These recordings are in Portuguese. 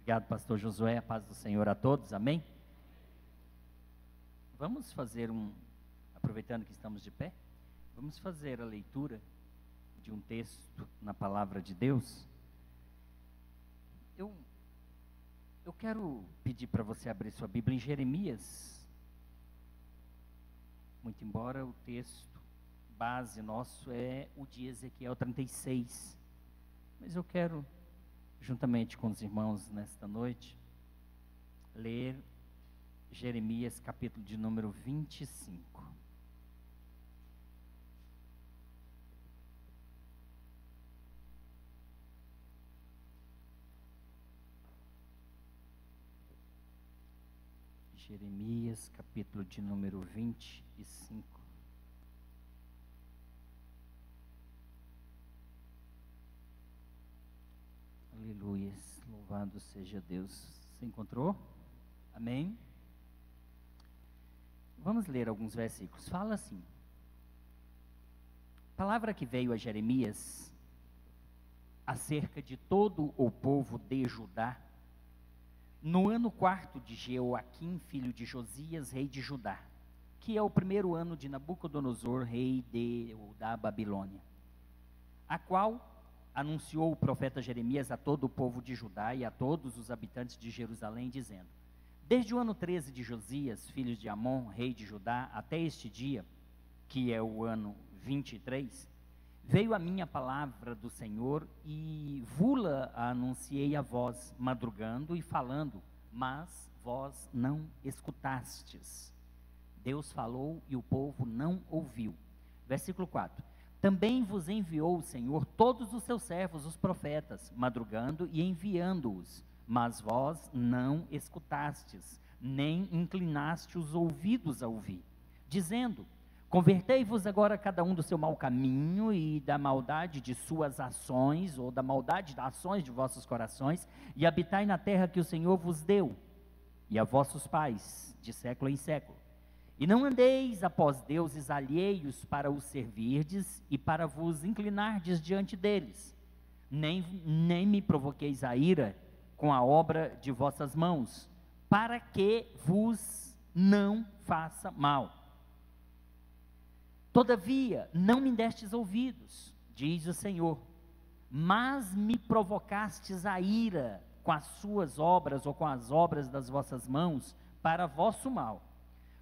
Obrigado, pastor Josué, a paz do Senhor a todos, amém? Vamos fazer aproveitando que estamos de pé, vamos fazer a leitura de um texto na palavra de Deus. Eu quero pedir para você abrir sua Bíblia em Jeremias, muito embora o texto base nosso é o de Ezequiel 36, mas eu quero, juntamente com os irmãos nesta noite, ler Jeremias capítulo de número 25. Jeremias capítulo de número 25. Aleluias, louvado seja Deus. Você encontrou? Amém? Vamos ler alguns versículos. Fala assim: palavra que veio a Jeremias acerca de todo o povo de Judá, no ano 4 de Jeoaquim, filho de Josias, rei de Judá, que é o primeiro ano de Nabucodonosor, rei da Babilônia, a qual anunciou o profeta Jeremias a todo o povo de Judá e a todos os habitantes de Jerusalém, dizendo: desde o ano 13 de Josias, filho de Amon, rei de Judá, até este dia, que é o ano 23, veio a minha palavra do Senhor e vula anunciei a vós, madrugando e falando, mas vós não escutastes. Deus falou e o povo não ouviu. Versículo 4. Também vos enviou o Senhor todos os seus servos, os profetas, madrugando e enviando-os, mas vós não escutastes, nem inclinaste os ouvidos a ouvir, dizendo: convertei-vos agora cada um do seu mau caminho e da maldade de suas ações, ou da maldade das ações de vossos corações, e habitai na terra que o Senhor vos deu, e a vossos pais, de século em século. E não andeis após deuses alheios para os servirdes e para vos inclinardes diante deles, nem me provoqueis a ira com a obra de vossas mãos, para que vos não faça mal. Todavia, não me destes ouvidos, diz o Senhor, mas me provocastes a ira com as suas obras ou com as obras das vossas mãos para vosso mal.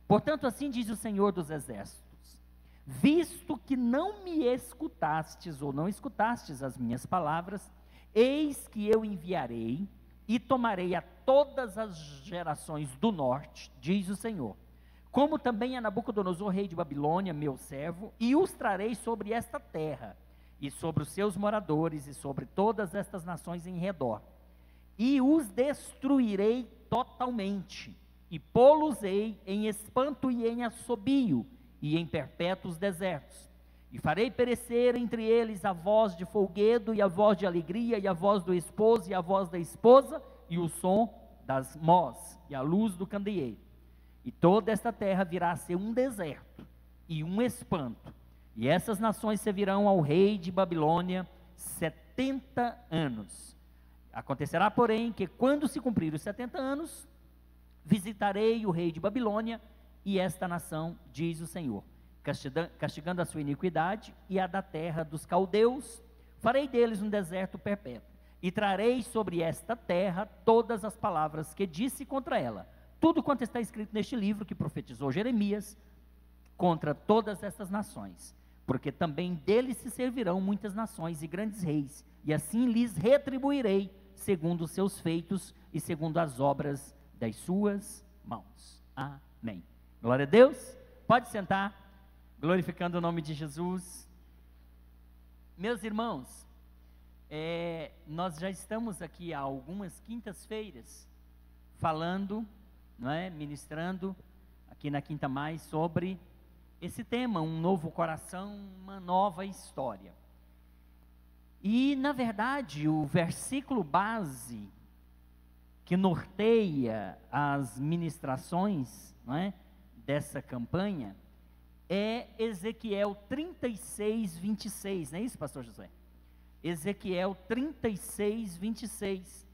Portanto, assim diz o Senhor dos Exércitos: visto que não me escutastes ou não escutastes as minhas palavras, eis que eu enviarei e tomarei a todas as gerações do norte, diz o Senhor, como também a Nabucodonosor, rei de Babilônia, meu servo, e os trarei sobre esta terra, e sobre os seus moradores, e sobre todas estas nações em redor, e os destruirei totalmente, e pô-los-ei em espanto e em assobio, e em perpétuos desertos, e farei perecer entre eles a voz de folguedo, e a voz de alegria, e a voz do esposo, e a voz da esposa, e o som das mós, e a luz do candeeiro. E toda esta terra virá a ser um deserto e um espanto. E essas nações servirão ao rei de Babilônia 70 anos. Acontecerá, porém, que quando se cumprir os 70 anos, visitarei o rei de Babilônia e esta nação, diz o Senhor, castigando a sua iniquidade e a da terra dos caldeus, farei deles um deserto perpétuo. E trarei sobre esta terra todas as palavras que disse contra ela, tudo quanto está escrito neste livro que profetizou Jeremias contra todas estas nações, porque também deles se servirão muitas nações e grandes reis, e assim lhes retribuirei segundo os seus feitos e segundo as obras das suas mãos. Amém. Glória a Deus. Pode sentar, glorificando o nome de Jesus. Meus irmãos, nós já estamos aqui há algumas quintas-feiras falando, não é, ministrando aqui na Quinta Mais sobre esse tema, um novo coração, uma nova história. E na verdade o versículo base que norteia as ministrações, não é, dessa campanha é Ezequiel 36, 26, não é isso, pastor José? Ezequiel 36, 26.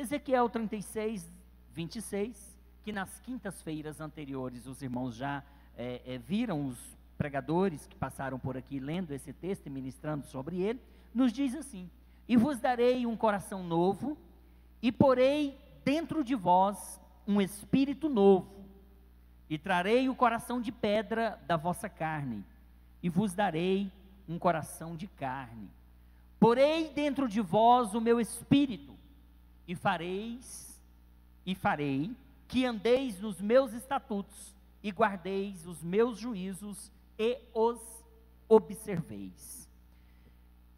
Ezequiel 36, 26, que nas quintas-feiras anteriores os irmãos já viram os pregadores que passaram por aqui lendo esse texto e ministrando sobre ele, nos diz assim: e vos darei um coração novo, e porei dentro de vós um espírito novo, e trarei o coração de pedra da vossa carne, e vos darei um coração de carne. Porei dentro de vós o meu espírito, e farei que andeis nos meus estatutos, e guardeis os meus juízos, e os observeis.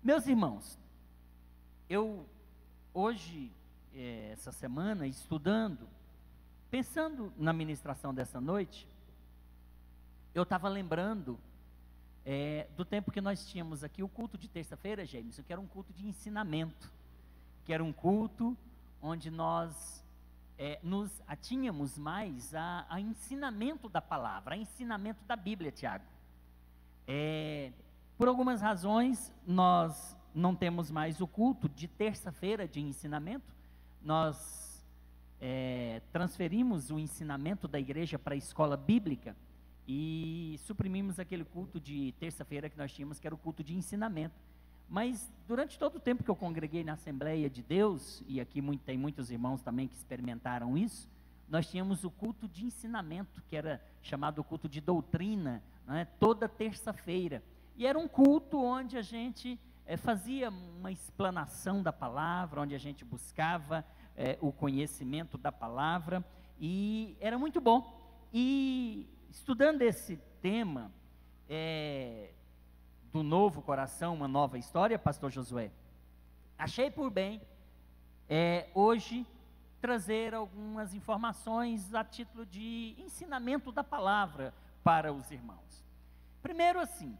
Meus irmãos, eu hoje, essa semana, estudando, pensando na ministração dessa noite, eu estava lembrando do tempo que nós tínhamos aqui o culto de terça-feira, James, que era um culto de ensinamento, que era um culto onde nós nos atínhamos mais a ensinamento da palavra, a ensinamento da Bíblia, Tiago. Por algumas razões, nós não temos mais o culto de terça-feira de ensinamento, nós transferimos o ensinamento da igreja para a escola bíblica e suprimimos aquele culto de terça-feira que nós tínhamos, que era o culto de ensinamento. Mas durante todo o tempo que eu congreguei na Assembleia de Deus, e aqui tem muitos irmãos também que experimentaram isso, nós tínhamos o culto de ensinamento, que era chamado o culto de doutrina, né, toda terça-feira. E era um culto onde a gente fazia uma explanação da palavra, onde a gente buscava o conhecimento da palavra, e era muito bom. E estudando esse tema do novo coração, uma nova história, pastor Josué, achei por bem hoje trazer algumas informações a título de ensinamento da palavra para os irmãos. Primeiro, assim,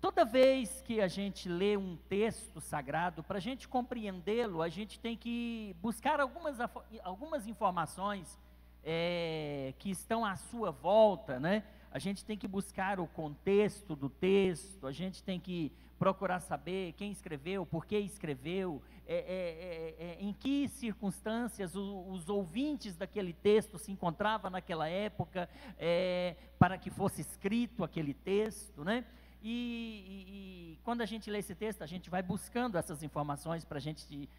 toda vez que a gente lê um texto sagrado, para a gente compreendê-lo, a gente tem que buscar algumas informações que estão à sua volta, né? A gente tem que buscar o contexto do texto, a gente tem que procurar saber quem escreveu, por que escreveu, em que circunstâncias os ouvintes daquele texto se encontravam naquela época, para que fosse escrito aquele texto, né? E quando a gente lê esse texto, a gente vai buscando essas informações para a gente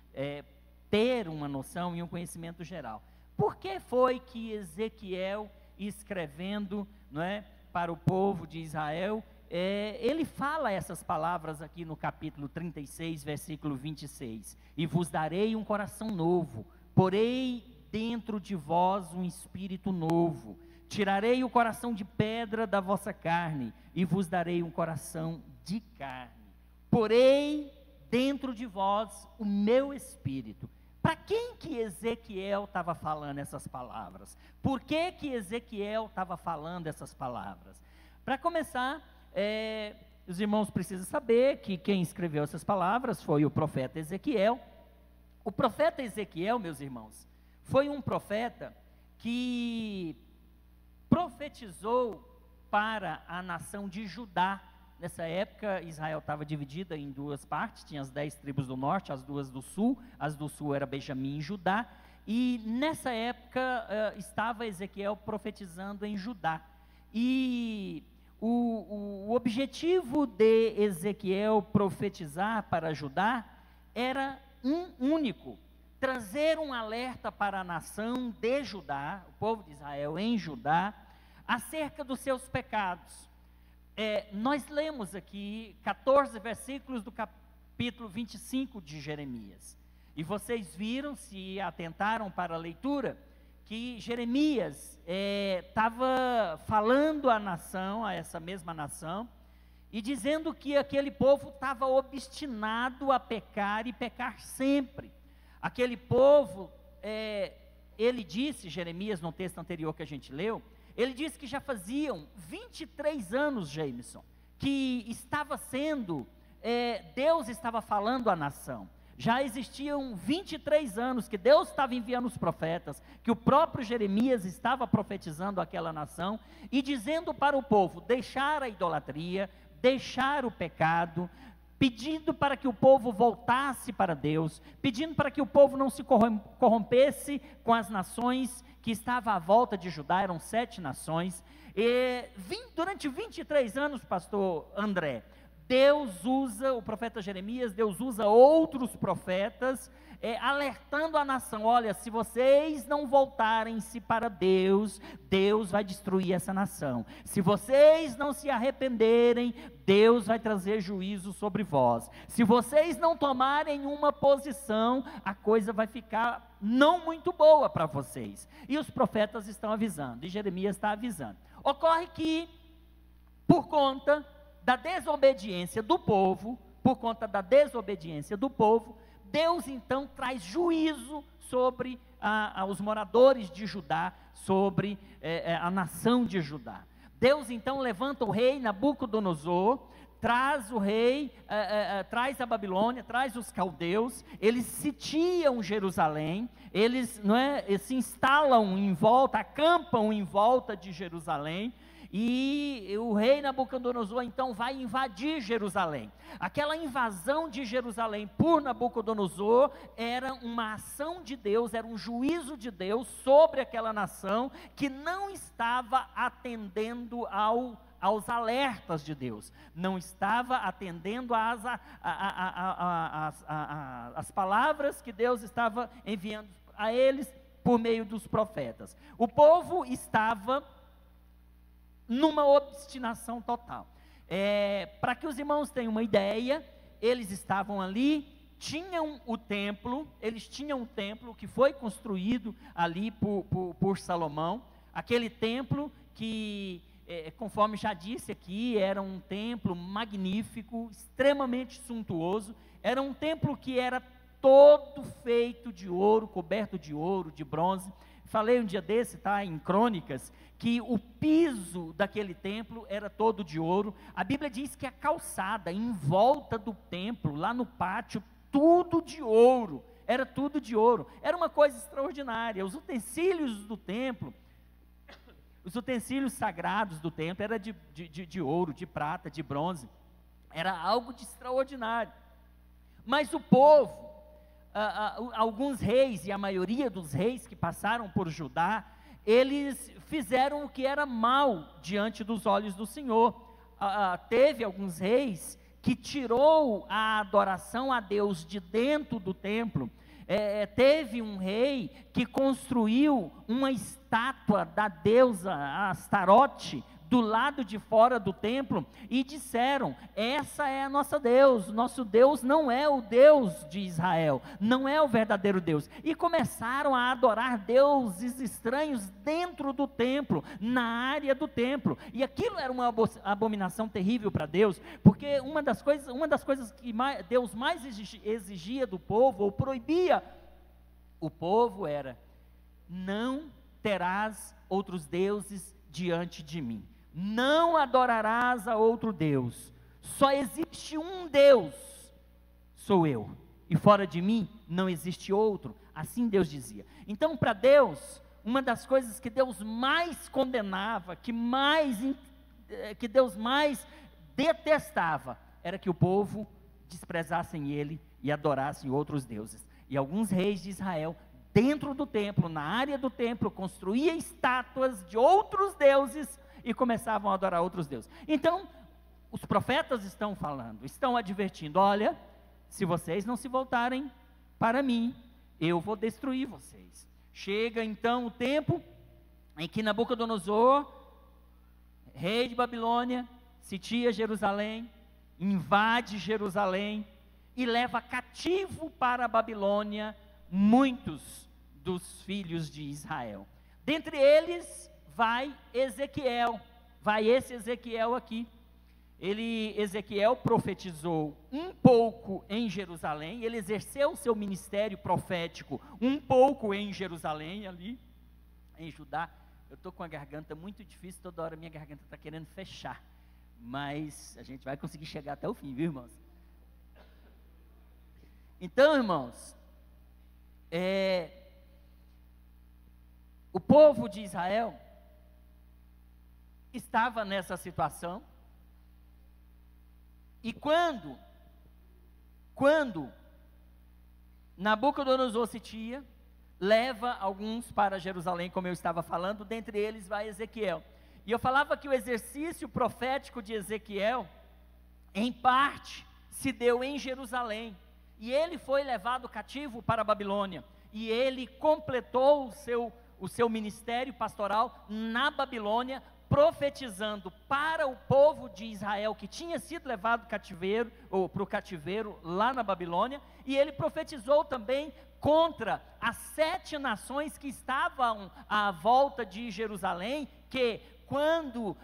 ter uma noção e um conhecimento geral. Por que foi que Ezequiel, escrevendo, não é, para o povo de Israel, ele fala essas palavras aqui no capítulo 36, versículo 26, e vos darei um coração novo, porei dentro de vós um espírito novo, tirarei o coração de pedra da vossa carne, e vos darei um coração de carne, porei dentro de vós o meu espírito. Para quem que Ezequiel estava falando essas palavras? Por que que Ezequiel estava falando essas palavras? Para começar, os irmãos precisam saber que quem escreveu essas palavras foi o profeta Ezequiel. O profeta Ezequiel, meus irmãos, foi um profeta que profetizou para a nação de Judá. Nessa época, Israel estava dividida em duas partes, tinha as 10 tribos do norte, as 2 do sul, as do sul era Benjamim e Judá, e nessa época estava Ezequiel profetizando em Judá, e o objetivo de Ezequiel profetizar para Judá era um único: trazer um alerta para a nação de Judá, o povo de Israel em Judá, acerca dos seus pecados. Nós lemos aqui 14 versículos do capítulo 25 de Jeremias, e vocês viram, se atentaram para a leitura, que Jeremias estava falando à nação, a essa mesma nação, e dizendo que aquele povo estava obstinado a pecar e pecar sempre. Aquele povo, ele disse, Jeremias, no texto anterior que a gente leu, ele disse que já faziam 23 anos, Jameson, que estava sendo, Deus estava falando à nação. Já existiam 23 anos que Deus estava enviando os profetas, que o próprio Jeremias estava profetizando àquela nação e dizendo para o povo deixar a idolatria, deixar o pecado, pedindo para que o povo voltasse para Deus, pedindo para que o povo não se corrompesse com as nações que estavam à volta de Judá, eram 7 nações, e durante 23 anos, pastor André, Deus usa o profeta Jeremias, Deus usa outros profetas, alertando a nação: olha, se vocês não voltarem-se para Deus, Deus vai destruir essa nação. Se vocês não se arrependerem, Deus vai trazer juízo sobre vós. Se vocês não tomarem uma posição, a coisa vai ficar não muito boa para vocês. E os profetas estão avisando, e Jeremias está avisando. Ocorre que, por conta da desobediência do povo, Deus então traz juízo sobre os moradores de Judá, sobre a nação de Judá. Deus então levanta o rei Nabucodonosor, traz o rei, traz a Babilônia, traz os caldeus, eles sitiam Jerusalém, eles se instalam em volta, acampam em volta de Jerusalém, e o rei Nabucodonosor então vai invadir Jerusalém. Aquela invasão de Jerusalém por Nabucodonosor era uma ação de Deus, era um juízo de Deus sobre aquela nação que não estava atendendo aos alertas de Deus, não estava atendendo às palavras que Deus estava enviando a eles por meio dos profetas. O povo estava numa obstinação total. Para que os irmãos tenham uma ideia, eles estavam ali, eles tinham um templo que foi construído ali por Salomão, aquele templo que, conforme já disse aqui, era um templo magnífico, extremamente suntuoso, era um templo que era todo feito de ouro, coberto de ouro, de bronze. Falei um dia desse, em Crônicas, que o piso daquele templo era todo de ouro. A Bíblia diz que a calçada em volta do templo, lá no pátio, tudo de ouro, era tudo de ouro, era uma coisa extraordinária. Os utensílios do templo, os utensílios sagrados do templo, era de ouro, de prata, de bronze, era algo de extraordinário. Mas o povo, alguns reis, e a maioria dos reis que passaram por Judá, eles fizeram o que era mal diante dos olhos do Senhor. Teve alguns reis que tirou a adoração a Deus de dentro do templo. Teve um rei que construiu uma estátua da deusa Astarote do lado de fora do templo, e disseram: essa é a nossa Deus, nosso Deus não é o Deus de Israel, não é o verdadeiro Deus, e começaram a adorar deuses estranhos dentro do templo, na área do templo, e aquilo era uma abominação terrível para Deus, porque uma das coisas que Deus mais exigia do povo, ou proibia o povo, era: não terás outros deuses diante de mim, não adorarás a outro Deus, só existe um Deus, sou eu, e fora de mim não existe outro, assim Deus dizia. Então, para Deus, uma das coisas que Deus mais condenava, que Deus mais detestava, era que o povo desprezassem Ele e adorassem outros deuses. E alguns reis de Israel, dentro do templo, na área do templo, construíam estátuas de outros deuses e começavam a adorar outros deuses. Então, os profetas estão falando, estão advertindo: olha, se vocês não se voltarem para mim, eu vou destruir vocês. Chega então o tempo em que Nabucodonosor, rei de Babilônia, sitia Jerusalém, invade Jerusalém e leva cativo para a Babilônia muitos dos filhos de Israel. Dentre eles vai esse Ezequiel aqui. Ezequiel profetizou um pouco em Jerusalém, ele exerceu o seu ministério profético um pouco em Jerusalém, ali em Judá. Eu estou com a garganta muito difícil, toda hora minha garganta está querendo fechar, mas a gente vai conseguir chegar até o fim, viu, irmãos? Então, irmãos, o povo de Israel estava nessa situação, e quando quando Nabucodonosor Sitia leva alguns para Jerusalém, como eu estava falando, dentre eles vai Ezequiel. E eu falava que o exercício profético de Ezequiel, em parte, se deu em Jerusalém, e ele foi levado cativo para a Babilônia, e ele completou o seu ministério pastoral na Babilônia, profetizando para o povo de Israel, que tinha sido levado cativeiro, ou para o cativeiro lá na Babilônia, e ele profetizou também contra as 7 nações que estavam à volta de Jerusalém, que quando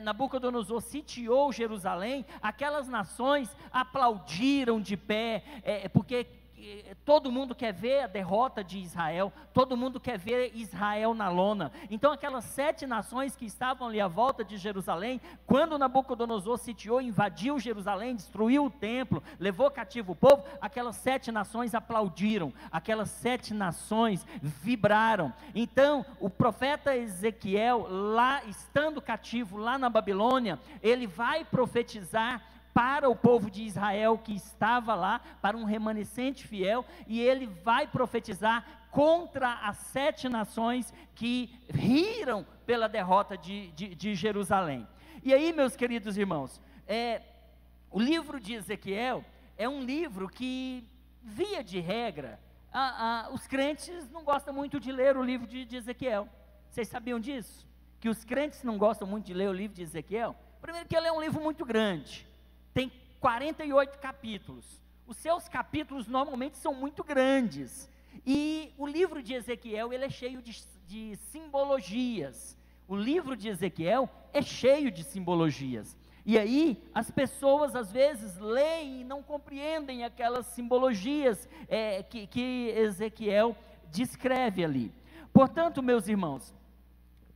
Nabucodonosor sitiou Jerusalém, aquelas nações aplaudiram de pé, porque todo mundo quer ver a derrota de Israel, todo mundo quer ver Israel na lona. Então aquelas 7 nações que estavam ali à volta de Jerusalém, quando Nabucodonosor sitiou, invadiu Jerusalém, destruiu o templo, levou cativo o povo, aquelas 7 nações aplaudiram, aquelas 7 nações vibraram. Então o profeta Ezequiel, lá estando cativo lá na Babilônia, ele vai profetizar para o povo de Israel que estava lá, para um remanescente fiel, e ele vai profetizar contra as 7 nações que riram pela derrota de Jerusalém. E aí, meus queridos irmãos, o livro de Ezequiel é um livro que, via de regra, os crentes não gostam muito de ler o livro de Ezequiel. Vocês sabiam disso? Que os crentes não gostam muito de ler o livro de Ezequiel? Primeiro que ele é um livro muito grande, tem 48 capítulos, os seus capítulos normalmente são muito grandes, e o livro de Ezequiel, ele é cheio de simbologias. O livro de Ezequiel é cheio de simbologias, e aí as pessoas às vezes leem e não compreendem aquelas simbologias que Ezequiel descreve ali. Portanto, meus irmãos,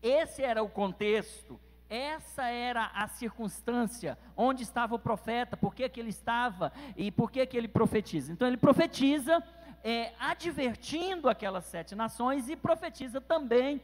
esse era o contexto, essa era a circunstância onde estava o profeta, por que ele estava e por que ele profetiza. Então ele profetiza advertindo aquelas 7 nações, e profetiza também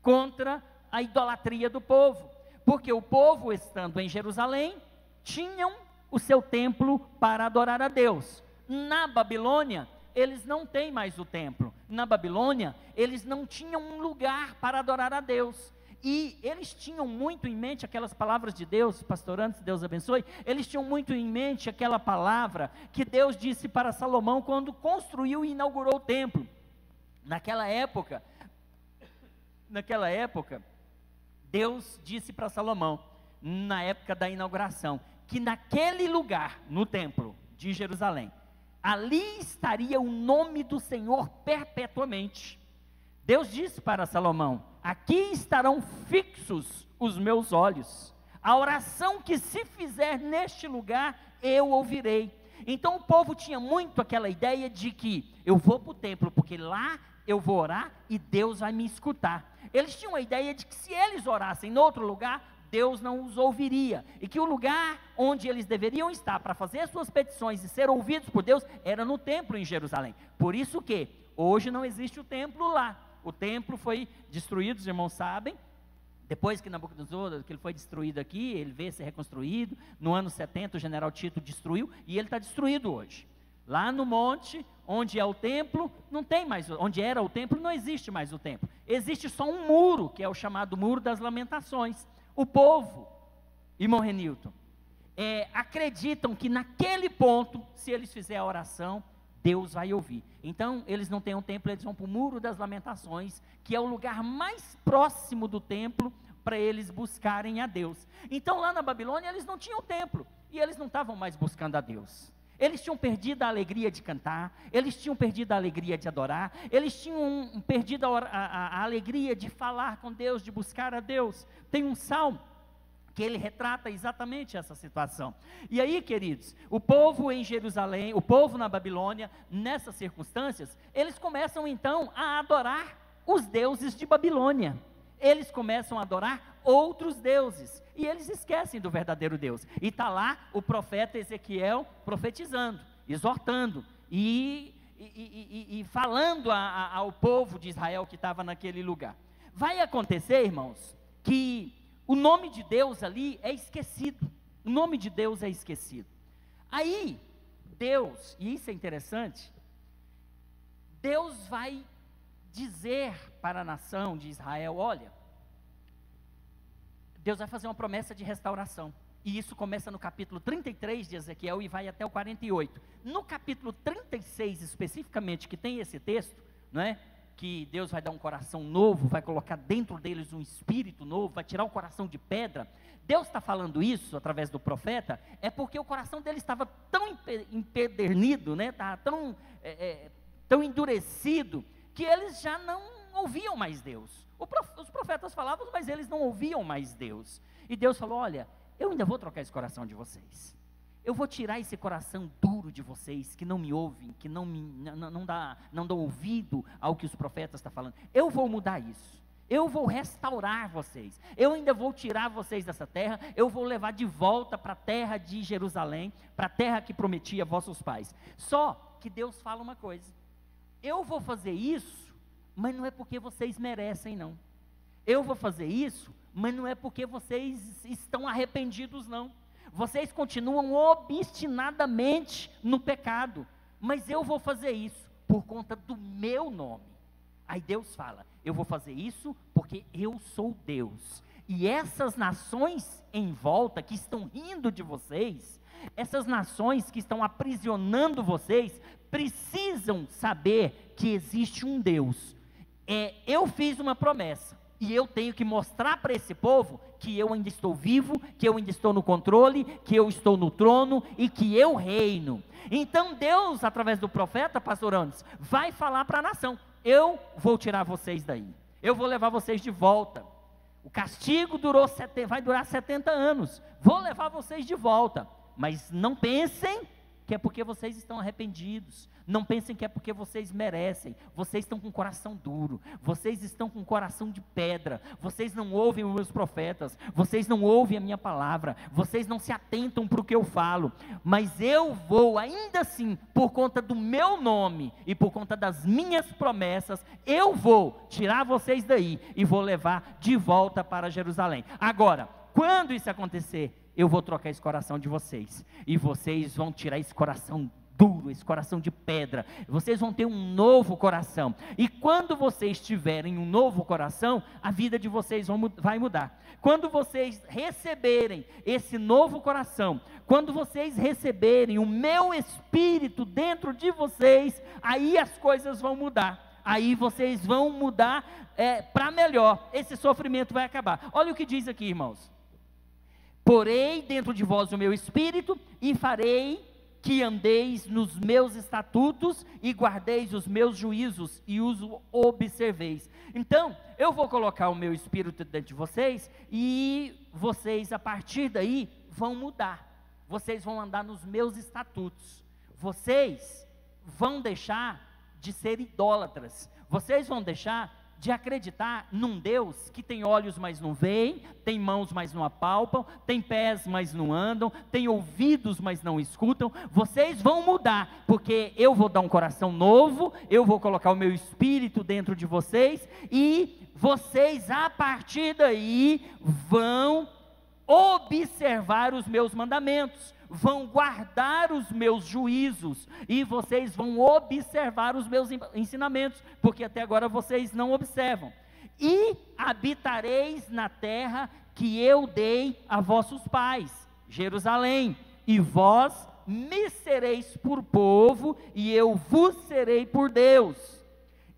contra a idolatria do povo, porque o povo, estando em Jerusalém, tinham o seu templo para adorar a Deus. Na Babilônia eles não têm mais o templo, na Babilônia eles não tinham um lugar para adorar a Deus. E eles tinham muito em mente aquelas palavras de Deus, pastor Antes, Deus abençoe, eles tinham muito em mente aquela palavra que Deus disse para Salomão quando construiu e inaugurou o templo. Naquela época, Deus disse para Salomão, na época da inauguração, que naquele lugar, no templo de Jerusalém, ali estaria o nome do Senhor perpetuamente. Deus disse para Salomão: aqui estarão fixos os meus olhos, a oração que se fizer neste lugar, eu ouvirei. Então o povo tinha muito aquela ideia de que eu vou para o templo, porque lá eu vou orar e Deus vai me escutar. Eles tinham a ideia de que se eles orassem em outro lugar, Deus não os ouviria, e que o lugar onde eles deveriam estar para fazer suas petições e ser ouvidos por Deus, era no templo em Jerusalém. Por isso que hoje não existe o templo lá. O templo foi destruído, os irmãos sabem, depois que Nabucodonosor, que ele foi destruído aqui, ele veio ser reconstruído, no ano 70 o general Tito destruiu, e ele está destruído hoje. Lá no monte, onde é o templo, não tem mais, onde era o templo, não existe mais o templo, existe só um muro, que é o chamado Muro das Lamentações. O povo, irmão Renilton, acreditam que naquele ponto, se eles fizerem a oração, Deus vai ouvir. Então eles não têm um templo, eles vão para o Muro das Lamentações, que é o lugar mais próximo do templo, para eles buscarem a Deus. Então lá na Babilônia eles não tinham templo, e eles não estavam mais buscando a Deus. Eles tinham perdido a alegria de cantar, eles tinham perdido a alegria de adorar, eles tinham perdido a alegria de falar com Deus, de buscar a Deus. Tem um salmo que ele retrata exatamente essa situação. E aí, queridos, o povo em Jerusalém, o povo na Babilônia, nessas circunstâncias, eles começam então a adorar os deuses de Babilônia. Eles começam a adorar outros deuses, e eles esquecem do verdadeiro Deus. E está lá o profeta Ezequiel profetizando, exortando, e falando ao povo de Israel que estava naquele lugar. Vai acontecer, irmãos, que o nome de Deus ali é esquecido. O nome de Deus é esquecido. Aí, Deus, e isso é interessante, Deus vai dizer para a nação de Israel, olha, Deus vai fazer uma promessa de restauração, e isso começa no capítulo 33 de Ezequiel e vai até o 48, no capítulo 36 especificamente, que tem esse texto, não é? Que Deus vai dar um coração novo, vai colocar dentro deles um espírito novo, vai tirar o coração de pedra. Deus está falando isso através do profeta, é porque o coração deles estava tão empedernido, né? Estava tão endurecido, que eles já não ouviam mais Deus. Os profetas falavam, mas eles não ouviam mais Deus. E Deus falou, olha, eu ainda vou trocar esse coração de vocês. Eu vou tirar esse coração duro de vocês, que não me ouvem, que não dão ouvido ao que os profetas estão falando. Eu vou mudar isso. Eu vou restaurar vocês. Eu ainda vou tirar vocês dessa terra. Eu vou levar de volta para a terra de Jerusalém, para a terra que prometi a vossos pais. Só que Deus fala uma coisa. Eu vou fazer isso, mas não é porque vocês merecem, não. Eu vou fazer isso, mas não é porque vocês estão arrependidos, não. Vocês continuam obstinadamente no pecado, mas eu vou fazer isso por conta do meu nome. Aí Deus fala, eu vou fazer isso porque eu sou Deus, e essas nações em volta que estão rindo de vocês, essas nações que estão aprisionando vocês, precisam saber que existe um Deus. Eu fiz uma promessa, e eu tenho que mostrar para esse povo que eu ainda estou vivo, que eu ainda estou no controle, que eu estou no trono e que eu reino. Então Deus, através do profeta, pastor Anderson, vai falar para a nação, eu vou tirar vocês daí, eu vou levar vocês de volta. O castigo vai durar 70 anos, vou levar vocês de volta, mas não pensem que é porque vocês estão arrependidos, não pensem que é porque vocês merecem, vocês estão com o coração duro, vocês estão com o coração de pedra, vocês não ouvem os meus profetas, vocês não ouvem a minha palavra, vocês não se atentam para o que eu falo, mas eu vou ainda assim, por conta do meu nome, e por conta das minhas promessas, eu vou tirar vocês daí, e vou levar de volta para Jerusalém. Agora, quando isso acontecer, eu vou trocar esse coração de vocês, e vocês vão tirar esse coração duro, esse coração de pedra, vocês vão ter um novo coração, e quando vocês tiverem um novo coração, a vida de vocês vai mudar. Quando vocês receberem esse novo coração, quando vocês receberem o meu Espírito dentro de vocês, aí as coisas vão mudar, aí vocês vão mudar para melhor, esse sofrimento vai acabar. Olha o que diz aqui, irmãos: porei dentro de vós o meu Espírito, e farei que andeis nos meus estatutos, e guardeis os meus juízos, e os observeis. Então, eu vou colocar o meu Espírito dentro de vocês, e vocês a partir daí vão mudar, vocês vão andar nos meus estatutos, vocês vão deixar de ser idólatras, vocês vão deixar de acreditar num Deus que tem olhos, mas não veem, tem mãos, mas não apalpam, tem pés, mas não andam, tem ouvidos, mas não escutam. Vocês vão mudar, porque eu vou dar um coração novo, eu vou colocar o meu Espírito dentro de vocês, e vocês a partir daí vão observar os meus mandamentos, vão guardar os meus juízos, e vocês vão observar os meus ensinamentos, porque até agora vocês não observam. E habitareis na terra que eu dei a vossos pais, Jerusalém, e vós me sereis por povo, e eu vos serei por Deus,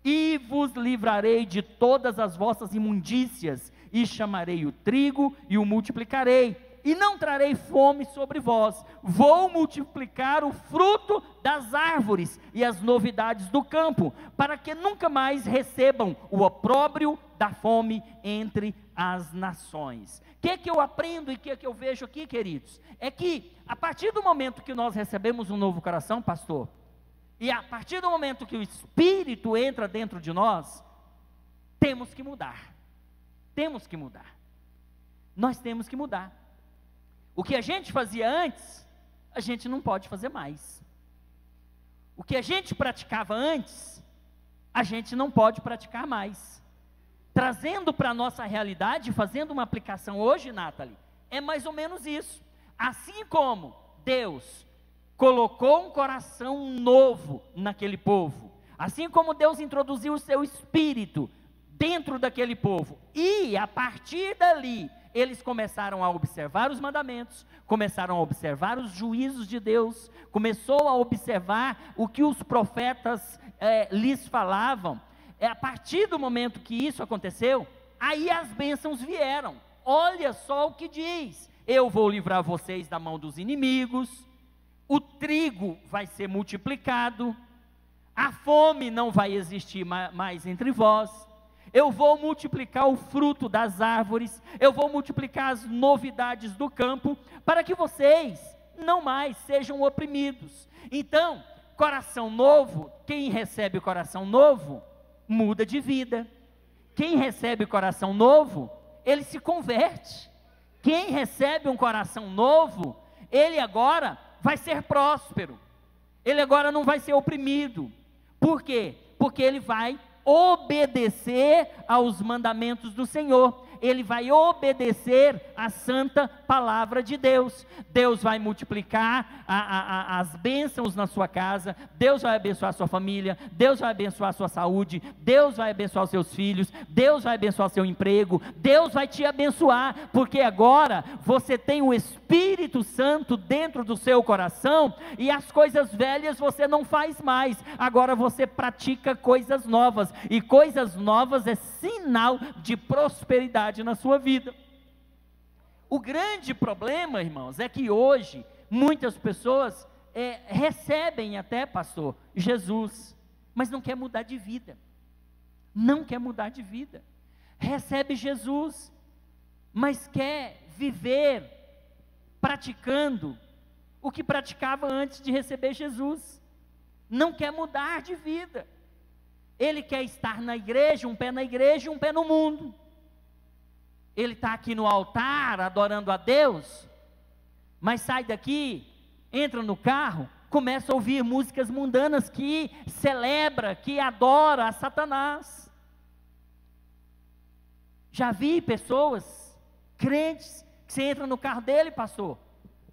e vos livrarei de todas as vossas imundícias, e chamarei o trigo e o multiplicarei, e não trarei fome sobre vós, vou multiplicar o fruto das árvores e as novidades do campo, para que nunca mais recebam o opróbrio da fome entre as nações. O que eu aprendo e o que eu vejo aqui, queridos? É que a partir do momento que nós recebemos um novo coração, pastor, e a partir do momento que o Espírito entra dentro de nós, temos que mudar, nós temos que mudar. O que a gente fazia antes, a gente não pode fazer mais. O que a gente praticava antes, a gente não pode praticar mais. Trazendo para a nossa realidade, fazendo uma aplicação hoje, Nathalie, é mais ou menos isso. Assim como Deus colocou um coração novo naquele povo. Assim como Deus introduziu o seu espírito dentro daquele povo. E a partir dali, eles começaram a observar os mandamentos, começaram a observar os juízos de Deus, começou a observar o que os profetas lhes falavam. A partir do momento que isso aconteceu, aí as bênçãos vieram. Olha só o que diz: eu vou livrar vocês da mão dos inimigos, o trigo vai ser multiplicado, a fome não vai existir mais entre vós, eu vou multiplicar o fruto das árvores, eu vou multiplicar as novidades do campo, para que vocês não mais sejam oprimidos. Então, coração novo, quem recebe o coração novo, muda de vida. Quem recebe o coração novo, ele se converte. Quem recebe um coração novo, ele agora vai ser próspero, ele agora não vai ser oprimido. Por quê? Porque ele vai obedecer aos mandamentos do Senhor, ele vai obedecer à santa palavra de Deus. Deus vai multiplicar as bênçãos na sua casa, Deus vai abençoar a sua família, Deus vai abençoar a sua saúde, Deus vai abençoar os seus filhos, Deus vai abençoar o seu emprego, Deus vai te abençoar, porque agora você tem o Espírito Santo dentro do seu coração, e as coisas velhas você não faz mais, agora você pratica coisas novas, e coisas novas é sinal de prosperidade na sua vida. O grande problema, irmãos, é que hoje muitas pessoas recebem até, pastor, Jesus, mas não quer mudar de vida, não quer mudar de vida, recebe Jesus, mas quer viver praticando o que praticava antes de receber Jesus, não quer mudar de vida, ele quer estar na igreja, um pé na igreja e um pé no mundo. Ele está aqui no altar adorando a Deus, mas sai daqui, entra no carro, começa a ouvir músicas mundanas que celebra, que adora a Satanás. Já vi pessoas, crentes, que você entra no carro dele, pastor,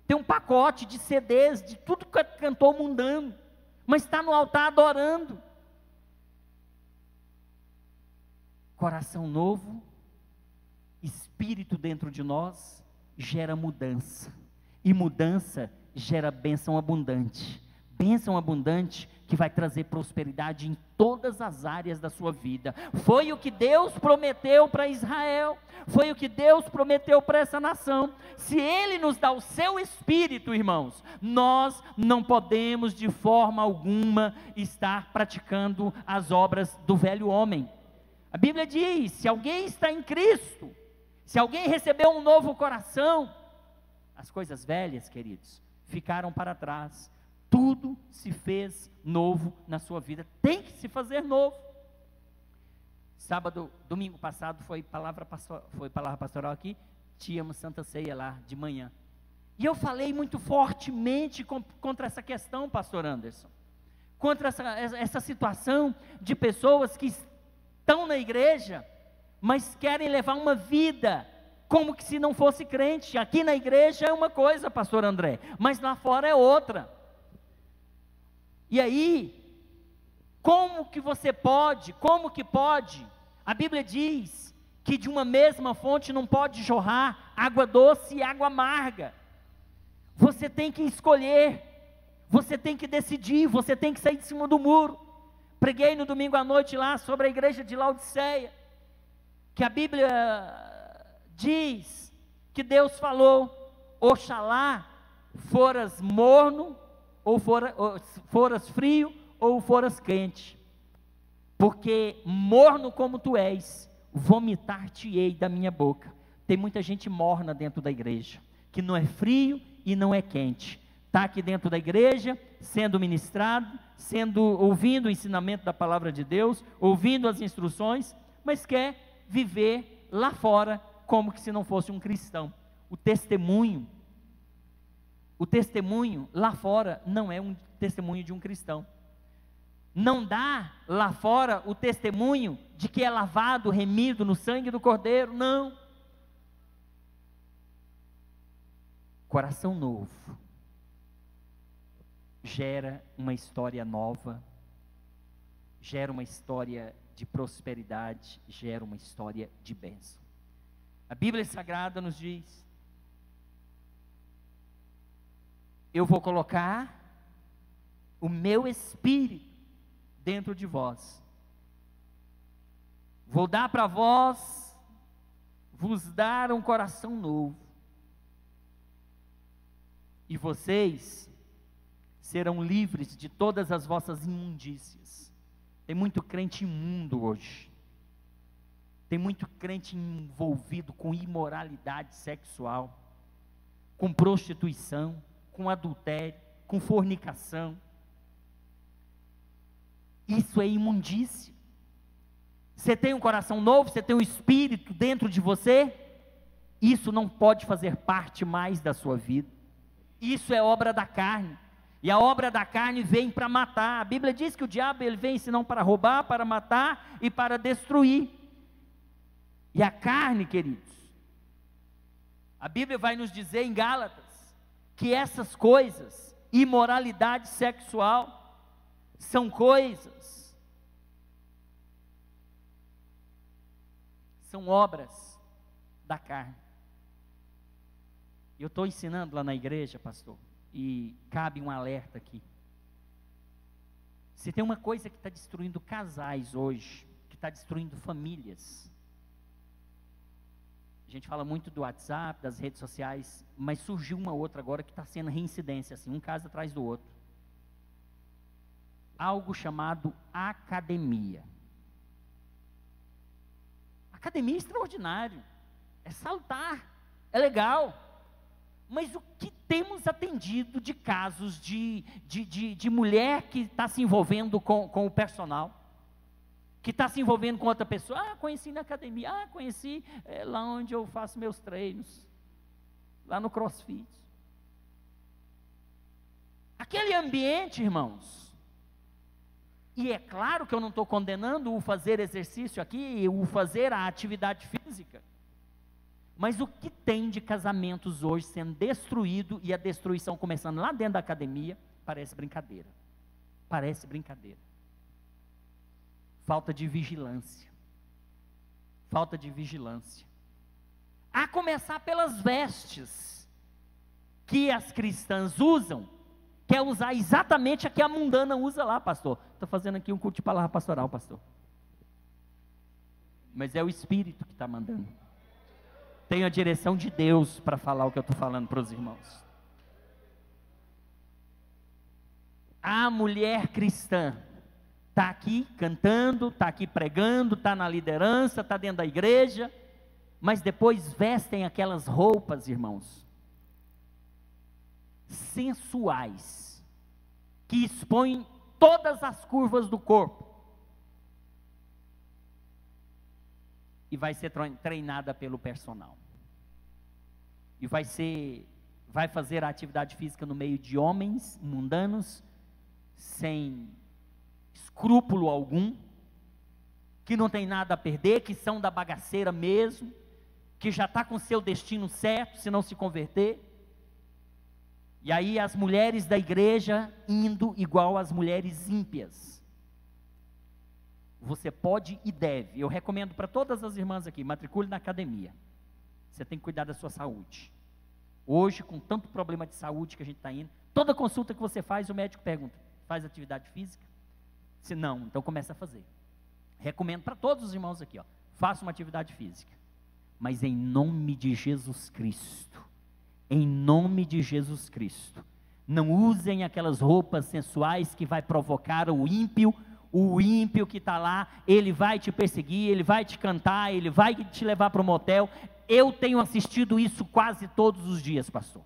tem um pacote de CDs, de tudo que cantou mundano, mas está no altar adorando. Coração novo, Espírito dentro de nós, gera mudança, e mudança gera bênção abundante que vai trazer prosperidade em todas as áreas da sua vida. Foi o que Deus prometeu para Israel, foi o que Deus prometeu para essa nação. Se Ele nos dá o seu Espírito, irmãos, nós não podemos de forma alguma estar praticando as obras do velho homem. A Bíblia diz: se alguém está em Cristo, se alguém recebeu um novo coração, as coisas velhas, queridos, ficaram para trás, tudo se fez novo na sua vida, tem que se fazer novo. Domingo passado foi palavra pastoral aqui, tínhamos Santa Ceia lá de manhã, e eu falei muito fortemente contra essa questão, pastor Anderson, contra essa situação de pessoas que estão na igreja, mas querem levar uma vida como que se não fosse crente. Aqui na igreja é uma coisa, pastor André, mas lá fora é outra. E aí, como que pode? A Bíblia diz que de uma mesma fonte não pode jorrar água doce e água amarga. Você tem que escolher, você tem que decidir, você tem que sair de cima do muro. Preguei no domingo à noite lá sobre a igreja de Laodiceia, que a Bíblia diz que Deus falou: oxalá foras morno, ou foras frio, ou foras quente, porque morno como tu és, vomitar-te-ei da minha boca. Tem muita gente morna dentro da igreja, que não é frio e não é quente, está aqui dentro da igreja, sendo ministrado, ouvindo o ensinamento da palavra de Deus, ouvindo as instruções, mas quer viver lá fora como que se não fosse um cristão. O testemunho lá fora não é um testemunho de um cristão. Não dá lá fora o testemunho de que é lavado, remido no sangue do Cordeiro, não. Coração novo, gera uma história nova, gera uma história de prosperidade, gera uma história de bênção. A Bíblia Sagrada nos diz: eu vou colocar o meu Espírito dentro de vós, vou dar para vós, vos dar um coração novo, e vocês serão livres de todas as vossas imundícias. Tem muito crente imundo hoje, tem muito crente envolvido com imoralidade sexual, com prostituição, com adultério, com fornicação. Isso é imundícia. Você tem um coração novo, você tem um Espírito dentro de você, isso não pode fazer parte mais da sua vida. Isso é obra da carne. E a obra da carne vem para matar. A Bíblia diz que o diabo ele vem senão para roubar, para matar e para destruir. E a carne, queridos, a Bíblia vai nos dizer em Gálatas que essas coisas, imoralidade sexual, são coisas, são obras da carne. Eu estou ensinando lá na igreja, pastor, e cabe um alerta aqui. Se tem uma coisa que está destruindo casais hoje, que está destruindo famílias, a gente fala muito do WhatsApp, das redes sociais, mas surgiu uma outra agora que está sendo reincidência, assim, um caso atrás do outro. Algo chamado academia. Academia é extraordinário, é salutar, é legal. Mas o que temos atendido de casos de mulher que está se envolvendo com o personal, que está se envolvendo com outra pessoa? Ah, conheci na academia, conheci lá onde eu faço meus treinos, lá no CrossFit. Aquele ambiente, irmãos, e é claro que eu não estou condenando o fazer exercício aqui, o fazer a atividade física, mas o que tem de casamentos hoje sendo destruído e a destruição começando lá dentro da academia, parece brincadeira. Parece brincadeira. Falta de vigilância. Falta de vigilância. A começar pelas vestes que as cristãs usam, quer usar exatamente a que a mundana usa lá, pastor. Estou fazendo aqui um culto de palavra pastoral, pastor. Mas é o Espírito que está mandando. Tenho a direção de Deus para falar o que eu estou falando para os irmãos. A mulher cristã está aqui cantando, está aqui pregando, está na liderança, está dentro da igreja, mas depois vestem aquelas roupas, irmãos, sensuais, que expõem todas as curvas do corpo, e vai ser treinada pelo personal, e vai fazer a atividade física no meio de homens mundanos, sem escrúpulo algum, que não tem nada a perder, que são da bagaceira mesmo, que já está com seu destino certo, se não se converter. E aí as mulheres da igreja indo igual às mulheres ímpias. Você pode e deve, eu recomendo para todas as irmãs aqui, matricule na academia. Você tem que cuidar da sua saúde. Hoje, com tanto problema de saúde que a gente está indo, toda consulta que você faz, o médico pergunta: faz atividade física? Se não, então começa a fazer. Recomendo para todos os irmãos aqui, faça uma atividade física. Mas em nome de Jesus Cristo, em nome de Jesus Cristo, não usem aquelas roupas sensuais que vai provocar o ímpio que está lá, ele vai te perseguir, ele vai te cantar, ele vai te levar para o motel. Eu tenho assistido isso quase todos os dias, pastor.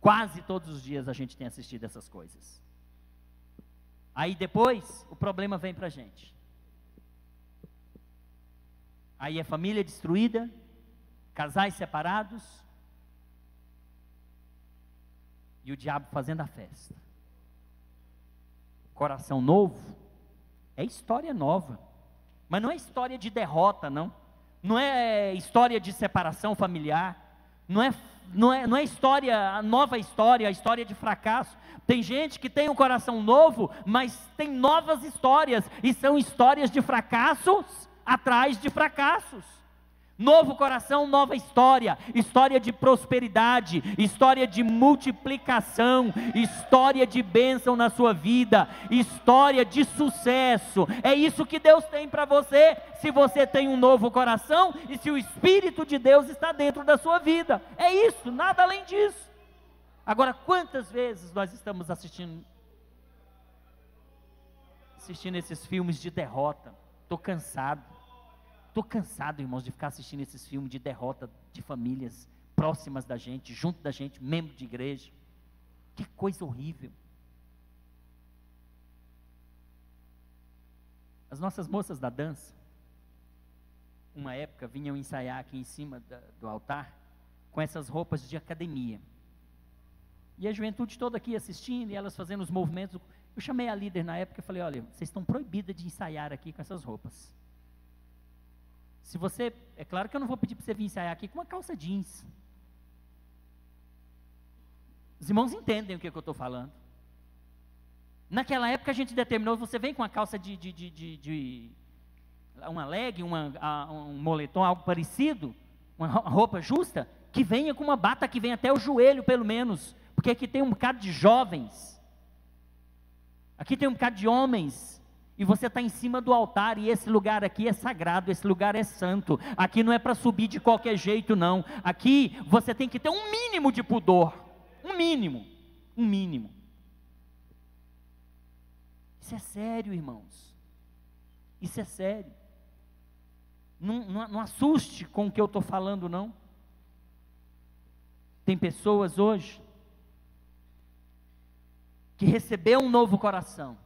Quase todos os dias a gente tem assistido essas coisas. Aí depois, o problema vem para a gente. Aí é família destruída, casais separados, e o diabo fazendo a festa. Coração novo, é história nova, mas não é história de derrota, não. Não é história de separação familiar, Não é história, a nova história, a história de fracasso. Tem gente que tem um coração novo, mas tem novas histórias, e são histórias de fracassos atrás de fracassos. Novo coração, nova história, história de prosperidade, história de multiplicação, história de bênção na sua vida, história de sucesso. É isso que Deus tem para você, se você tem um novo coração e se o Espírito de Deus está dentro da sua vida. É isso, nada além disso. Agora, quantas vezes nós estamos assistindo esses filmes de derrota? Estou cansado, irmãos, de ficar assistindo esses filmes de derrota de famílias próximas da gente, junto da gente, membro de igreja. Que coisa horrível. As nossas moças da dança, uma época, vinham ensaiar aqui em cima do altar, com essas roupas de academia. E a juventude toda aqui assistindo, e elas fazendo os movimentos. Eu chamei a líder na época e falei: olha, vocês estão proibidas de ensaiar aqui com essas roupas. Se você, é claro que eu não vou pedir para você vir ensaiar aqui com uma calça jeans. Os irmãos entendem o que eu estou falando. Naquela época a gente determinou, você vem com uma calça uma leg, um moletom, algo parecido, uma roupa justa, que venha com uma bata que venha até o joelho pelo menos, porque aqui tem um bocado de jovens, aqui tem um bocado de homens, e você está em cima do altar, e esse lugar aqui é sagrado, esse lugar é santo, aqui não é para subir de qualquer jeito não, aqui você tem que ter um mínimo de pudor, um mínimo. Isso é sério, irmãos, isso é sério, não assuste com o que eu estou falando não. Tem pessoas hoje, que recebeu um novo coração,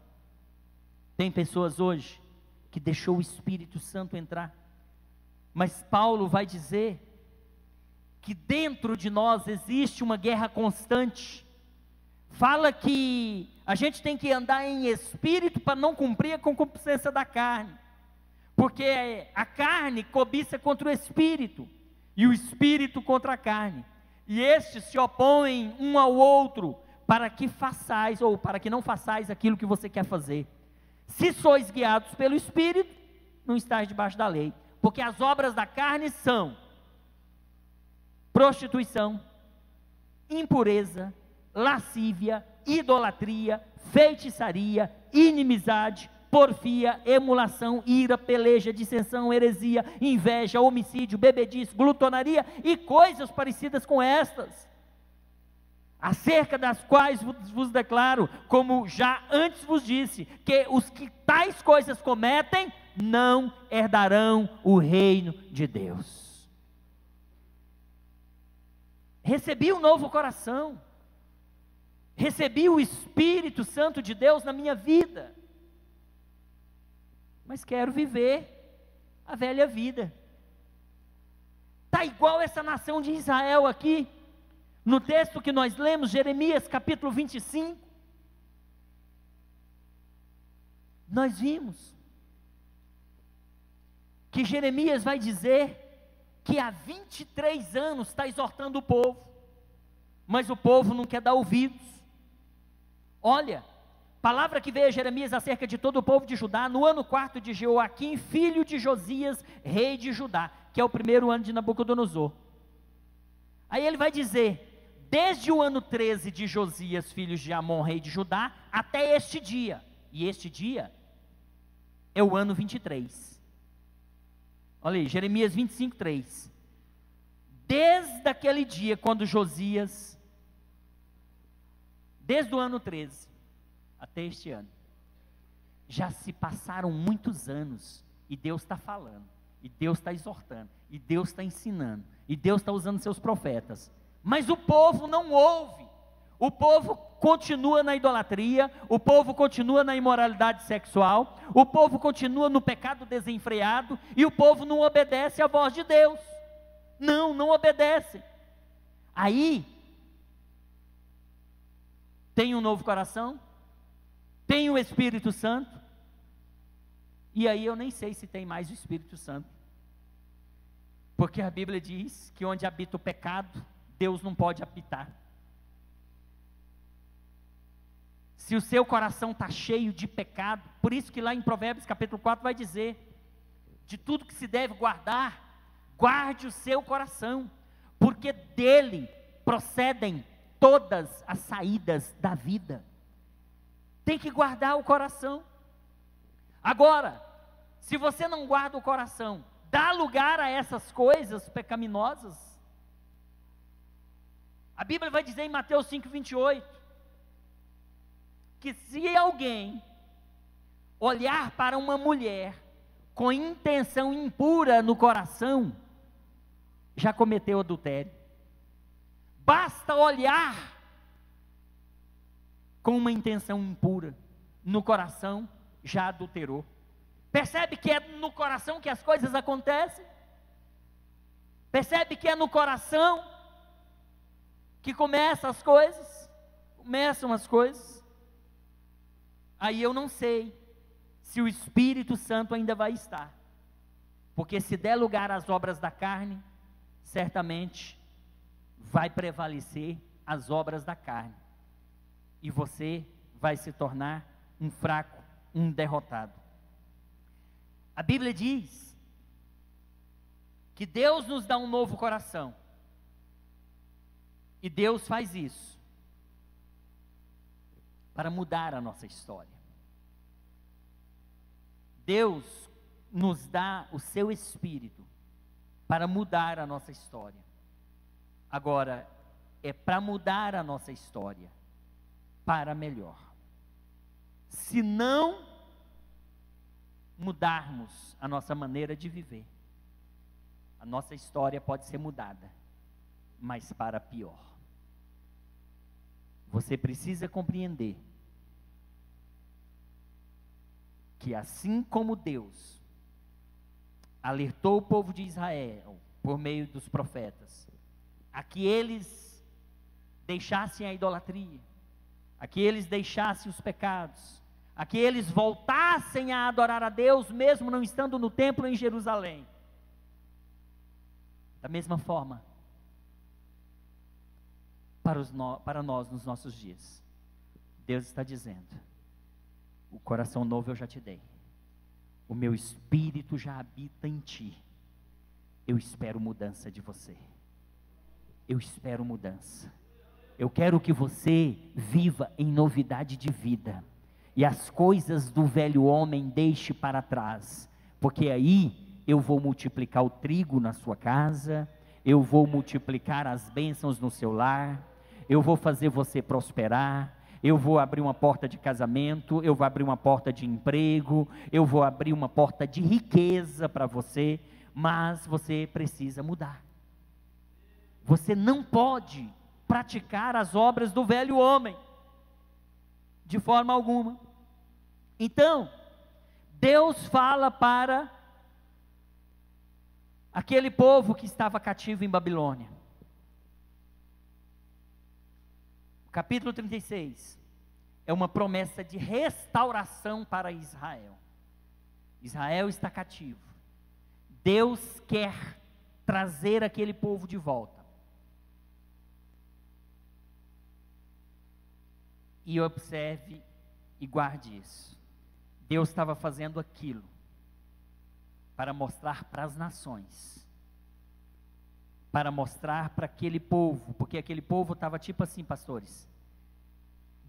tem pessoas hoje que deixou o Espírito Santo entrar, mas Paulo vai dizer que dentro de nós existe uma guerra constante. Fala que a gente tem que andar em espírito para não cumprir a concupiscência da carne, porque a carne cobiça contra o espírito, e o espírito contra a carne, e estes se opõem um ao outro, para que façais, ou para que não façais aquilo que você quer fazer. Se sois guiados pelo Espírito, não estáis debaixo da lei, porque as obras da carne são prostituição, impureza, lascívia, idolatria, feitiçaria, inimizade, porfia, emulação, ira, peleja, dissensão, heresia, inveja, homicídio, bebedice, glutonaria e coisas parecidas com estas, acerca das quais vos declaro, como já antes vos disse, que os que tais coisas cometem, não herdarão o reino de Deus. Recebi um novo coração, recebi o Espírito Santo de Deus na minha vida, mas quero viver a velha vida. Está igual essa nação de Israel aqui, no texto que nós lemos, Jeremias capítulo 25, nós vimos que Jeremias vai dizer que há 23 anos está exortando o povo, mas o povo não quer dar ouvidos. Olha, palavra que veio a Jeremias acerca de todo o povo de Judá, no ano 4 de Jeoaquim, filho de Josias, rei de Judá, que é o primeiro ano de Nabucodonosor. Aí ele vai dizer: desde o ano 13 de Josias, filho de Amon, rei de Judá, até este dia, e este dia é o ano 23, olha aí, Jeremias 25, 3, desde aquele dia, quando Josias, desde o ano 13, até este ano, já se passaram muitos anos, e Deus está falando, e Deus está exortando, e Deus está ensinando, e Deus está usando seus profetas, mas o povo não ouve, o povo continua na idolatria, o povo continua na imoralidade sexual, o povo continua no pecado desenfreado, e o povo não obedece à voz de Deus, não obedece. Aí, tem um novo coração, tem o Espírito Santo, e aí eu nem sei se tem mais o Espírito Santo, porque a Bíblia diz que onde habita o pecado, Deus não pode apitar. Se o seu coração está cheio de pecado, por isso que lá em Provérbios capítulo 4 vai dizer, de tudo que se deve guardar, guarde o seu coração, porque dele procedem todas as saídas da vida. Tem que guardar o coração. Agora, se você não guarda o coração, dá lugar a essas coisas pecaminosas. A Bíblia vai dizer em Mateus 5:28, que se alguém olhar para uma mulher com intenção impura no coração, já cometeu adultério. Basta olhar com uma intenção impura no coração, já adulterou. Percebe que é no coração que as coisas acontecem? Percebe que é no coração que começam as coisas? Aí eu não sei se o Espírito Santo ainda vai estar, porque se der lugar às obras da carne, certamente vai prevalecer as obras da carne, e você vai se tornar um fraco, um derrotado. A Bíblia diz que Deus nos dá um novo coração, e Deus faz isso para mudar a nossa história. Deus nos dá o seu Espírito para mudar a nossa história. Agora, é para mudar a nossa história para melhor. Se não mudarmos a nossa maneira de viver, a nossa história pode ser mudada, mas para pior. Você precisa compreender que assim como Deus alertou o povo de Israel por meio dos profetas, a que eles deixassem a idolatria, a que eles deixassem os pecados, a que eles voltassem a adorar a Deus, mesmo não estando no templo em Jerusalém. Da mesma forma, para nós nos nossos dias, Deus está dizendo: o coração novo eu já te dei, o meu Espírito já habita em ti, eu espero mudança de você, eu espero mudança, eu quero que você viva em novidade de vida, e as coisas do velho homem deixe para trás, porque aí eu vou multiplicar o trigo na sua casa, eu vou multiplicar as bênçãos no seu lar, eu vou fazer você prosperar, eu vou abrir uma porta de casamento, eu vou abrir uma porta de emprego, eu vou abrir uma porta de riqueza para você, mas você precisa mudar. Você não pode praticar as obras do velho homem, de forma alguma. Então, Deus fala para aquele povo que estava cativo em Babilônia. Capítulo 36 é uma promessa de restauração para Israel. Israel está cativo. Deus quer trazer aquele povo de volta. E observe e guarde isso. Deus estava fazendo aquilo para mostrar para as nações, para mostrar para aquele povo, porque aquele povo estava tipo assim, pastores,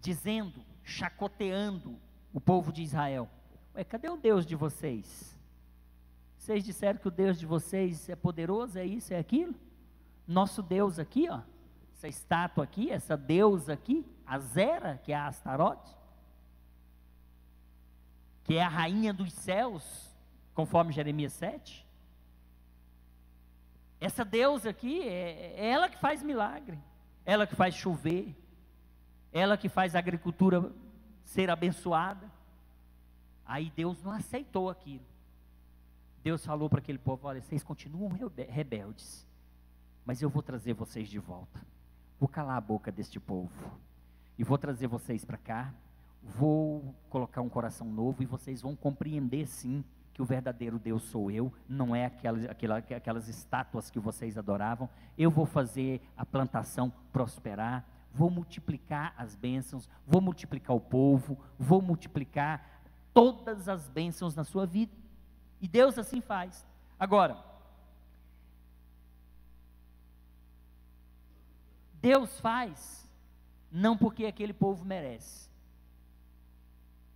dizendo, chacoteando o povo de Israel: ué, cadê o Deus de vocês? Vocês disseram que o Deus de vocês é poderoso, é isso, é aquilo? Nosso Deus aqui, ó, essa estátua aqui, essa deusa aqui, a Zera, que é a Astarote, que é a rainha dos céus, conforme Jeremias 7, essa deusa aqui, é ela que faz milagre, ela que faz chover, ela que faz a agricultura ser abençoada. Aí Deus não aceitou aquilo. Deus falou para aquele povo: olha, vocês continuam rebeldes, mas eu vou trazer vocês de volta, vou calar a boca deste povo, e vou trazer vocês para cá, vou colocar um coração novo, e vocês vão compreender sim, que o verdadeiro Deus sou eu, não é aquelas estátuas que vocês adoravam. Eu vou fazer a plantação prosperar, vou multiplicar as bênçãos, vou multiplicar o povo, vou multiplicar todas as bênçãos na sua vida. E Deus assim faz. Agora, Deus faz não porque aquele povo merece,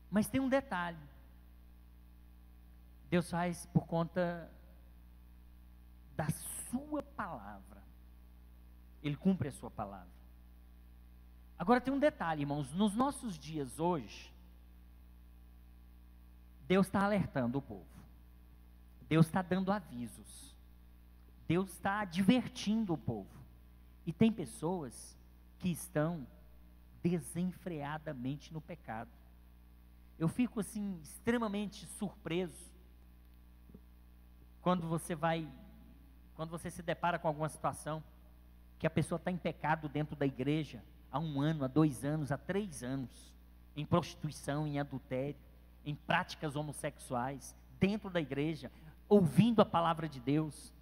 mas tem um detalhe. Deus faz por conta da sua palavra. Ele cumpre a sua palavra. Agora tem um detalhe, irmãos. Nos nossos dias hoje, Deus está alertando o povo. Deus está dando avisos. Deus está advertindo o povo. E tem pessoas que estão desenfreadamente no pecado. Eu fico assim extremamente surpreso quando você se depara com alguma situação que a pessoa está em pecado dentro da igreja há 1 ano, há 2 anos, há 3 anos, em prostituição, em adultério, em práticas homossexuais, dentro da igreja, ouvindo a palavra de Deus,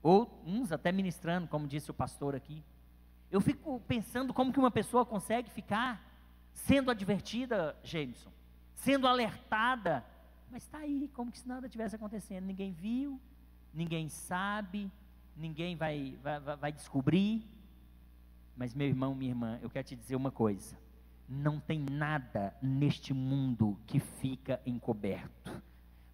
ou uns até ministrando, como disse o pastor aqui. Eu fico pensando como que uma pessoa consegue ficar sendo advertida, Jameson, sendo alertada, mas está aí, como que se nada tivesse acontecendo. Ninguém viu, ninguém sabe, ninguém vai descobrir. Mas meu irmão, minha irmã, eu quero te dizer uma coisa: não tem nada neste mundo que fica encoberto.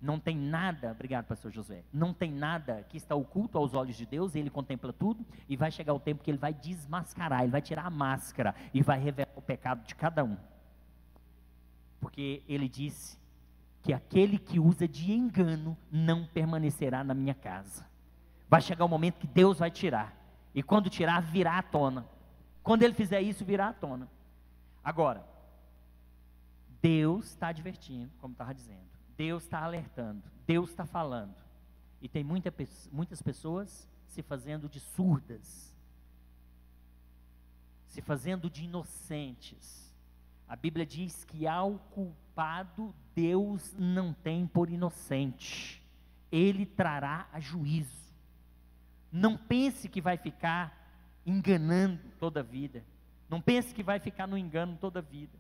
Não tem nada, obrigado pastor Josué, não tem nada que está oculto aos olhos de Deus. Ele contempla tudo, e vai chegar o tempo que ele vai desmascarar, ele vai tirar a máscara e vai revelar o pecado de cada um. Porque ele disse que aquele que usa de engano não permanecerá na minha casa. Vai chegar o momento que Deus vai tirar, e quando tirar, virá à tona. Quando ele fizer isso, virá à tona. Agora, Deus está advertindo, como estava dizendo. Deus está alertando, Deus está falando, e tem muitas pessoas se fazendo de surdas, se fazendo de inocentes. A Bíblia diz que ao culpado Deus não tem por inocente, Ele trará a juízo. Não pense que vai ficar enganando toda a vida, não pense que vai ficar no engano toda a vida.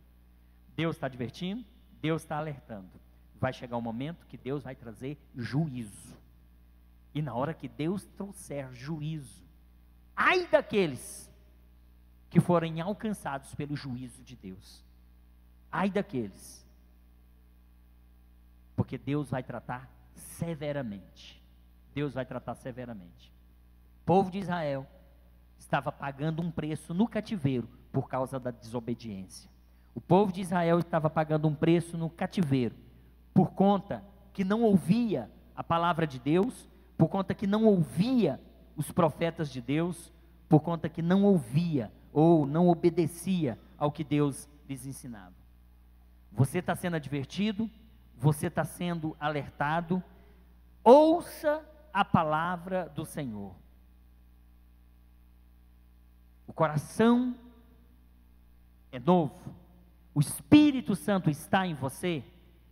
Deus está advertindo, Deus está alertando. Vai chegar um momento que Deus vai trazer juízo. E na hora que Deus trouxer juízo, ai daqueles que forem alcançados pelo juízo de Deus. Ai daqueles. Porque Deus vai tratar severamente. Deus vai tratar severamente. O povo de Israel estava pagando um preço no cativeiro por causa da desobediência. O povo de Israel estava pagando um preço no cativeiro por conta que não ouvia a palavra de Deus, por conta que não ouvia os profetas de Deus, por conta que não ouvia ou não obedecia ao que Deus lhes ensinava. Você está sendo advertido, você está sendo alertado. Ouça a palavra do Senhor. O coração é novo, o Espírito Santo está em você.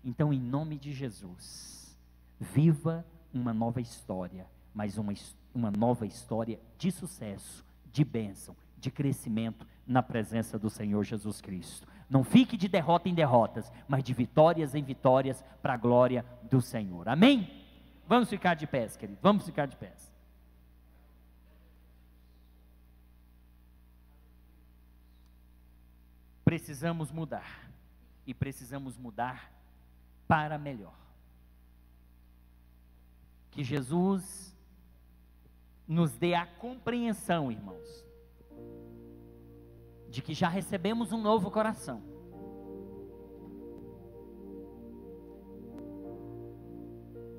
Então, em nome de Jesus, viva uma nova história, mas uma nova história de sucesso, de bênção, de crescimento na presença do Senhor Jesus Cristo. Não fique de derrota em derrotas, mas de vitórias em vitórias para a glória do Senhor. Amém? Vamos ficar de pés, querido, vamos ficar de pés. Precisamos mudar, e precisamos mudar para melhor. Que Jesus nos dê a compreensão, irmãos, de que já recebemos um novo coração.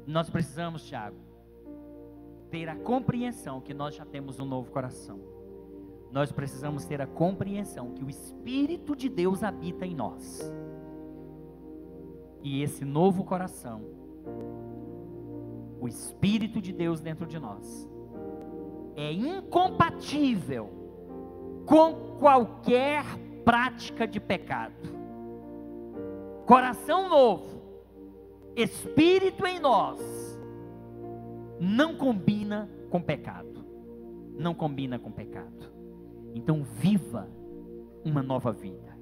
Nós precisamos, Tiago, ter a compreensão que nós já temos um novo coração. Nós precisamos ter a compreensão que o Espírito de Deus habita em nós. E esse novo coração, o Espírito de Deus dentro de nós, é incompatível com qualquer prática de pecado. Coração novo espírito em nós, não combina com pecado. Não combina com pecado. Então viva uma nova vida.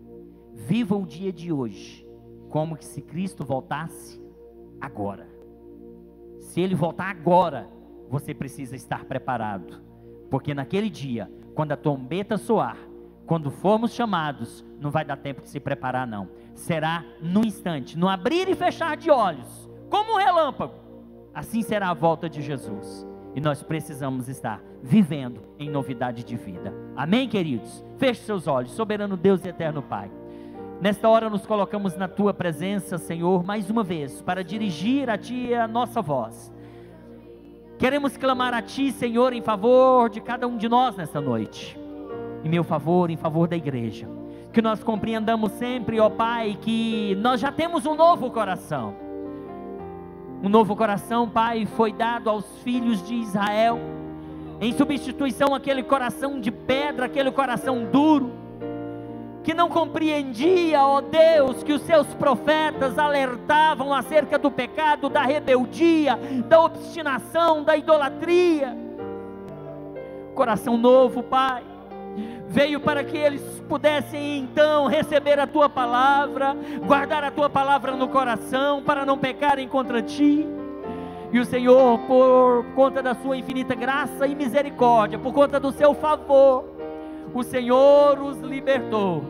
Viva o dia de hoje como que se Cristo voltasse agora. Se Ele voltar agora, você precisa estar preparado, porque naquele dia, quando a trombeta soar, quando formos chamados, não vai dar tempo de se preparar não. Será no instante, no abrir e fechar de olhos, como um relâmpago. Assim será a volta de Jesus. E nós precisamos estar vivendo em novidade de vida. Amém, queridos? Feche seus olhos. Soberano Deus e eterno Pai, nesta hora nos colocamos na Tua presença, Senhor, mais uma vez, para dirigir a Ti a nossa voz. Queremos clamar a Ti, Senhor, em favor de cada um de nós nesta noite. Em meu favor, em favor da igreja. Que nós compreendamos sempre, ó Pai, que nós já temos um novo coração. Um novo coração, Pai, foi dado aos filhos de Israel, em substituição àquele coração de pedra, aquele coração duro, que não compreendia, ó Deus, que os seus profetas alertavam acerca do pecado, da rebeldia, da obstinação, da idolatria. Coração novo, Pai, veio para que eles pudessem então receber a Tua palavra, guardar a Tua palavra no coração, para não pecarem contra Ti. E o Senhor, por conta da Sua infinita graça e misericórdia, por conta do Seu favor, o Senhor os libertou.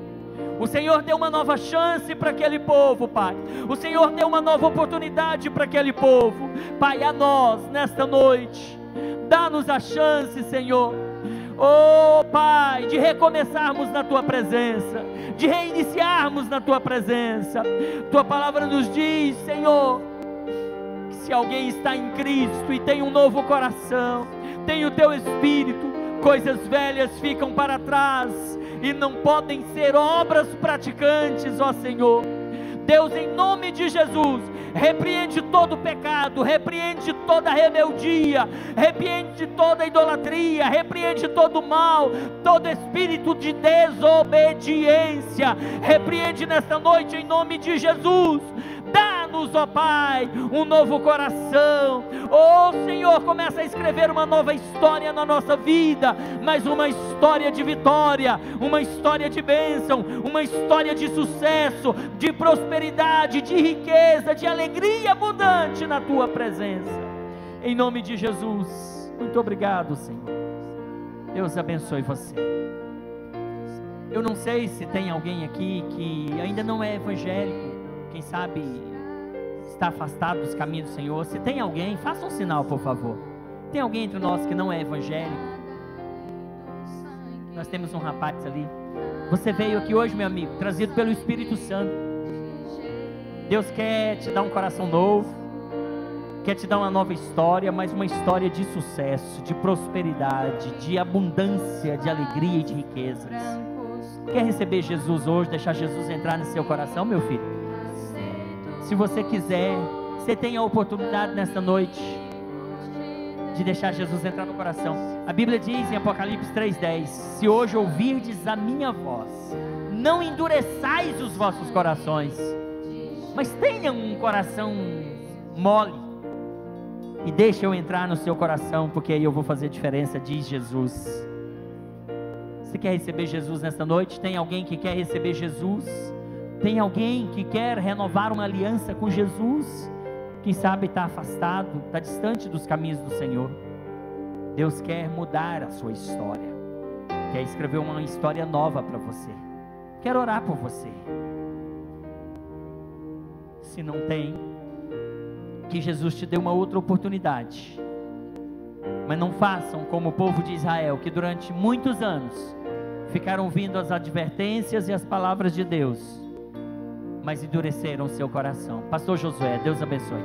O Senhor deu uma nova chance para aquele povo, Pai. O Senhor deu uma nova oportunidade para aquele povo. Pai, a nós, nesta noite, dá-nos a chance, Senhor, oh Pai, de recomeçarmos na Tua presença, de reiniciarmos na Tua presença. Tua palavra nos diz, Senhor, que se alguém está em Cristo e tem um novo coração, tem o Teu Espírito, coisas velhas ficam para trás e não podem ser obras praticantes, ó Senhor. Deus, em nome de Jesus, repreende todo pecado, repreende toda rebeldia, repreende toda idolatria, repreende todo mal, todo espírito de desobediência, repreende nesta noite em nome de Jesus. Dá-nos, ó Pai, um novo coração. Oh Senhor, começa a escrever uma nova história na nossa vida, mas uma história de vitória, uma história de bênção, uma história de sucesso, de prosperidade, de riqueza, de alegria abundante na Tua presença. Em nome de Jesus, muito obrigado, Senhor. Deus abençoe você. Eu não sei se tem alguém aqui que ainda não é evangélico, quem sabe está afastado dos caminhos do Senhor. Se tem alguém, faça um sinal, por favor. Tem alguém entre nós que não é evangélico? Nós temos um rapaz ali. Você veio aqui hoje, meu amigo, trazido pelo Espírito Santo. Deus quer te dar um coração novo, quer te dar uma nova história, mas uma história de sucesso, de prosperidade, de abundância, de alegria e de riquezas. Quer receber Jesus hoje, deixar Jesus entrar no seu coração, meu filho? Se você quiser, você tem a oportunidade nesta noite de deixar Jesus entrar no coração. A Bíblia diz em Apocalipse 3:10: se hoje ouvirdes a minha voz, não endureçais os vossos corações, mas tenha um coração mole, e deixa eu entrar no seu coração, porque aí eu vou fazer diferença, diz Jesus. Você quer receber Jesus nesta noite? Tem alguém que quer receber Jesus? Tem alguém que quer renovar uma aliança com Jesus? Quem sabe está afastado, está distante dos caminhos do Senhor. Deus quer mudar a sua história, quer escrever uma história nova para você. Quero orar por você. Se não tem, que Jesus te dê uma outra oportunidade. Mas não façam como o povo de Israel, que durante muitos anos ficaram ouvindo as advertências e as palavras de Deus, mas endureceram o seu coração. Pastor Josué, Deus abençoe.